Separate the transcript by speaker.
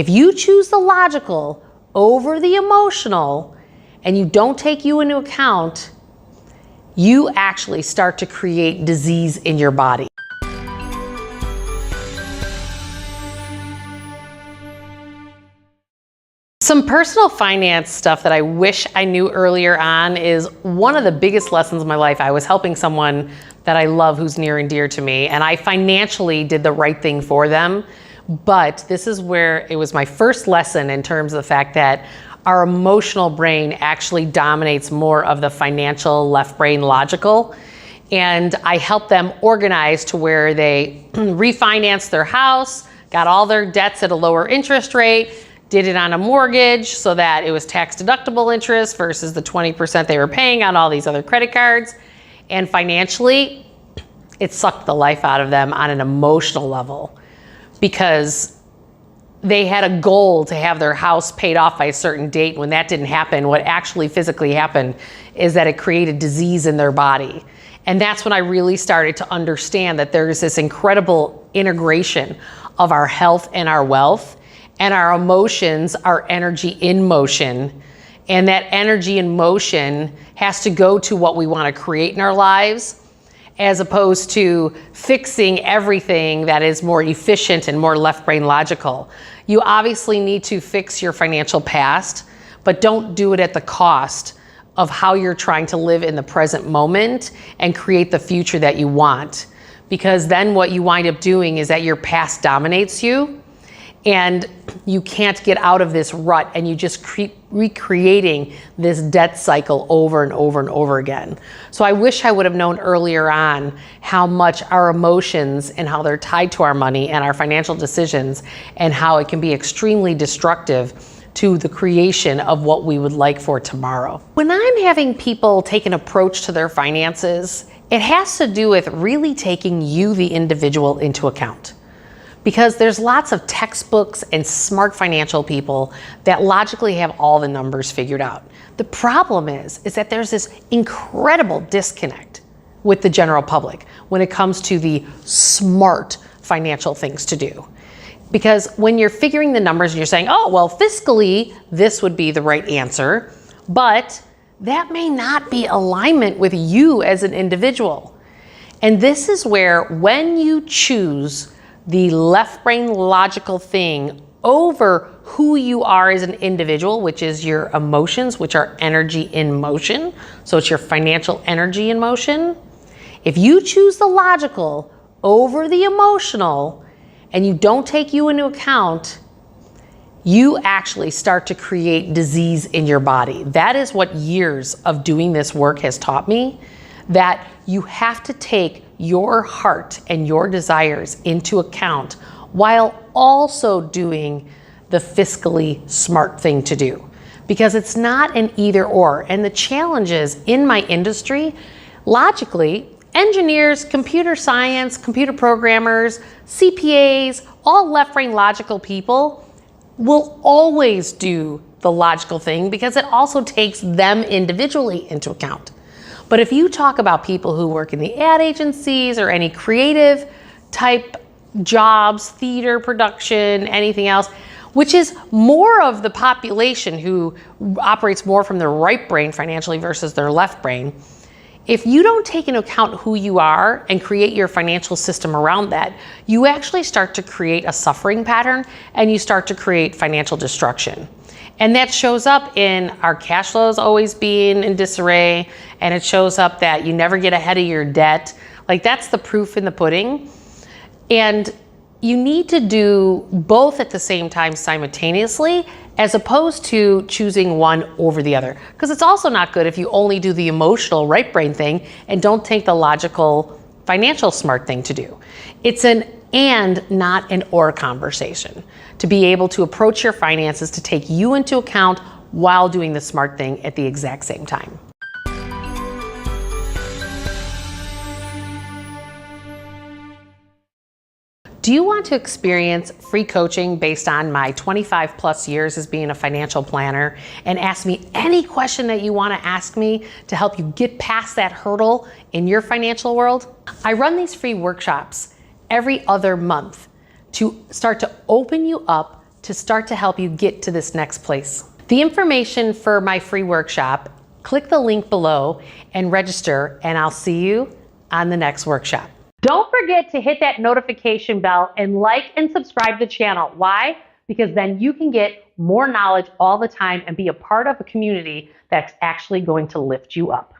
Speaker 1: If you choose the logical over the emotional and you don't take you into account, you actually start to create disease in your body. Some personal finance stuff that I wish I knew earlier on is one of the biggest lessons of my life. I was helping someone that I love who's near and dear to me, and I financially did the right thing for them. But this is where it was my first lesson in terms of the fact that our emotional brain actually dominates more of the financial left brain logical. And I helped them organize to where they refinanced their house, got all their debts at a lower interest rate, did it on a mortgage so that it was tax deductible interest versus the 20% they were paying on all these other credit cards. And financially, it sucked the life out of them on an emotional level because they had a goal to have their house paid off by a certain date. When that didn't happen, what actually physically happened is that it created disease in their body. And that's when I really started to understand that there's this incredible integration of our health and our wealth. And our emotions are energy in motion. And that energy in motion has to go to what we want to create in our lives, as opposed to fixing everything that is more efficient and more left brain logical. You obviously need to fix your financial past, but don't do it at the cost of how you're trying to live in the present moment and create the future that you want. Because then what you wind up doing is that your past dominates you. And you can't get out of this rut, and you just keep recreating this debt cycle over and over and over again. So I wish I would have known earlier on how much our emotions and how they're tied to our money and our financial decisions, and how it can be extremely destructive to the creation of what we would like for tomorrow. When I'm having people take an approach to their finances, it has to do with really taking you, the individual, into account. Because there's lots of textbooks and smart financial people that logically have all the numbers figured out. The problem is that there's this incredible disconnect with the general public when it comes to the smart financial things to do. Because when you're figuring the numbers and you're saying, oh, well, fiscally, this would be the right answer, but that may not be alignment with you as an individual. And this is where when you choose the left brain logical thing over who you are as an individual, which is your emotions, which are energy in motion. So it's your financial energy in motion. If you choose the logical over the emotional and you don't take you into account, you actually start to create disease in your body. That is what years of doing this work has taught me, that you have to take your heart and your desires into account while also doing the fiscally smart thing to do. Because it's not an either or. And the challenge is, in my industry, logically, engineers, computer science, computer programmers, CPAs, all left brain logical people will always do the logical thing because it also takes them individually into account. But if you talk about people who work in the ad agencies or any creative type jobs, theater production, anything else, which is more of the population who operates more from their right brain financially versus their left brain, if you don't take into account who you are and create your financial system around that, you actually start to create a suffering pattern and you start to create financial destruction. And that shows up in our cash flows always being in disarray, and it shows up that you never get ahead of your debt. Like, that's the proof in the pudding. And you need to do both at the same time simultaneously, as opposed to choosing one over the other. Because it's also not good if you only do the emotional right brain thing and don't take the logical financial smart thing to do. It's an and, not an or conversation. To be able to approach your finances to take you into account while doing the smart thing at the exact same time. Do you want to experience free coaching based on my 25 plus years as being a financial planner and ask me any question that you want to ask me to help you get past that hurdle in your financial world? I run these free workshops every other month to start to open you up to start to help you get to this next place. The information for my free workshop, click the link below and register, and I'll see you on the next workshop. Don't forget to hit that notification bell and like and subscribe to the channel. Why? Because then you can get more knowledge all the time and be a part of a community that's actually going to lift you up.